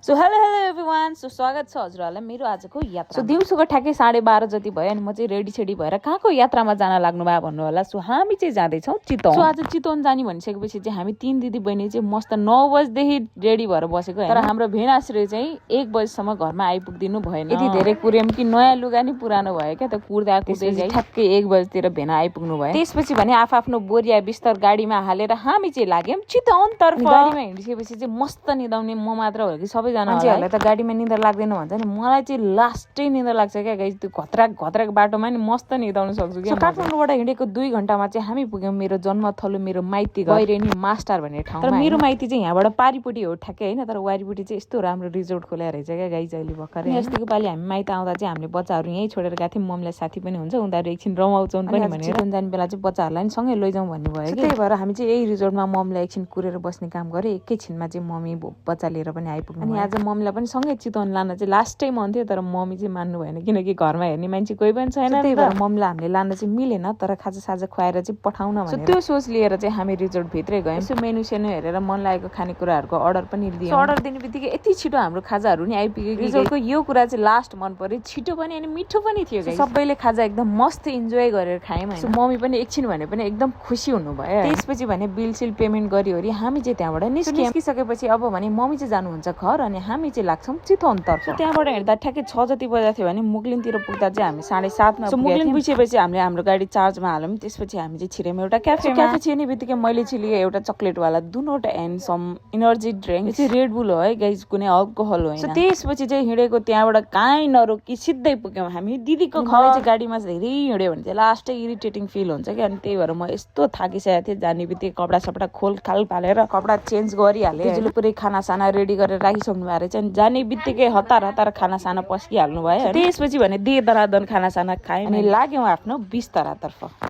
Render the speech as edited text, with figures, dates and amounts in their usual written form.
So hello everyone. So स्वागत छ हजुरहरूलाई मेरो आजको यात्रा। सो दिउँसोको ठ्याक्कै 12:30 जति भयो अनि म चाहिँ रेडी सेडी भएर कहाँको यात्रामा जान लाग्नु भयो भन्नु होला। सो हामी चाहिँ जाँदैछौँ चितवन। सो आज चितवन जाने भनिसकेपछि चाहिँ हामी 3 दिदी बहिनी चाहिँ मस्त 9 बजेदेखि रेडी भएर बसेको हैन। तर हाम्रो भेनाश्री चाहिँ 1 बजेसम्म घरमा आइपुग्दिनु भएन। यति धेरै कुर्यम कि नयाँ लुगा नि पुरानो भयो क्या, त कुर्दा कुर्दै ठ्याक्कै 1 बजेतिर भेना आइपुग्नु भयो। त्यसपछि भने आफ्नो बोरिया बिस्तर गाडीमा हालेर हामी चाहिँ लाग्यौँ चितवन तर्फ। गाडीमा हिँडिसकेपछि चाहिँ मस्त निदाउने म मात्र हो कि सबैजना मान्छेहरूलाई त गाडीमा निद्रा लाग्दैन भन्छ नि, मलाई चाहिँ लास्टै निद्रा लाग्छ क्या गाइस। त्यो घत्राक बाटोमा नि मस्त निदाउन सक्छु क्या। काठमाडौँबाट हिँडेको 2 घण्टामा चाहिँ हामी पुग्यौँ मेरो जन्मथलो, मेरो माइती गैरेनी मास्टर भन्ने ठाउँ। तर मेरो माइती चाहिँ यहाँबाट पारिपट्टि हो ठ्याक्कै होइन, तर वारिपट्टि चाहिँ यस्तो राम्रो रिजोर्ट खोलेर रहेछ क्या गाइस अहिले भर्खरै। अस्तिको पालि हामी माइत आउँदा चाहिँ हामीले बच्चाहरू यहीँ छोडेर गएको थियौँ। मम्मीलाई साथी पनि हुन्छ, उनीहरू एकछिन रमाउँछौँ पनि भनेर चितवन जाने बेला चाहिँ बच्चाहरूलाई पनि सँगै लैजाउँ भन्ने भयो। त्यही भएर हामी चाहिँ यही रिजोर्टमा मम्मीलाई एकछिन कुरेर बस्ने काम गरेँ। एकैछिनमा चाहिँ मम्मी बच्चा लिएर पनि आइपुग्नु। अनि आज मम्मीलाई पनि सँगै चितवन लान चाहिँ लास्टै मन थियो, तर मम्मी चाहिँ मान्नु भएन किनकि घरमा हेर्ने मान्छे कोही पनि छैन। त्यही भएर मम्मीलाई हामीले लान चाहिँ मिलेन, तर खाजासाजा खुवाएर चाहिँ पठाउन भनेर त्यो सोच लिएर चाहिँ हामी रिजोर्ट भित्रै गयौँ। यसो मेनु सेनु हेरेर मन लागेको खानेकुराहरूको अर्डर पनि दियौँ। अर्डर दिने बित्तिकै यति छिटो हाम्रो खाजाहरू नि आइपुग्यो। रिजोर्टको यो कुरा चाहिँ लास्ट मन पर्यो, छिटो पनि अनि मिठो पनि थियो। सबैले खाजा एकदम मस्त इन्जोय गरेर खायौँ हैन। मम्मी पनि एकछिन भने पनि एकदम खुसी हुनुभयो। त्यसपछि भने बिल सिल पेमेन्ट गरिओरि हामी चाहिँ त्यहाँबाट निस्किसकेपछि अब भने मम्मी चाहिँ जानुहुन्छ घर अनि हामी चाहिँ लाग्छौँ चितवन तर्फ। त्यहाँबाट हिँड्दा ठ्याक्कै 6 जति बजेको थियो भने मुगलिनतिर पुग्दा चाहिँ हामी 7:30 मा मुगलिन पुगेपछि हामीले हाम्रो गाडी चार्जमा हाल्यौँ। त्यसपछि हामी चाहिँ छिरेम एउटा क्याफे छिर्ने बित्तिकै मैले चाहिँ लिएँ एउटा चक्लेटवाला दुनवटा एन्ड सम एनर्जी ड्रिङ्क। चाहिँ रेड बुल हो है गाइस, कुनै अल्कोहल होइन। त्यसपछि चाहिँ हिँडेको त्यहाँबाट काहीँ नरोकी सिधै पुग्यौँ हामी दिदीको घर। चाहिँ गाडीमा धेरै हिँड्यो भने चाहिँ लास्टै इरिटेटिङ फिल हुन्छ क्या। अनि त्यही भएर म यस्तो थाकिसकेको थिएँ, जाने बित्तिकै कपडा सपडा खोलखाल पालेर कपडा चेन्ज गरिहालेँ। दिदीले पुरै खानासाना रेडी गरेर राखिसक्नु भएको रहेछ। अनि जाने बित्तिकै हतार खानासाना पस्किहाल्नु भयो। त्यसपछि भने दे दरादन खानासाना खायौँ अनि लाग्यौँ आफ्नो बिस्तरातर्फ।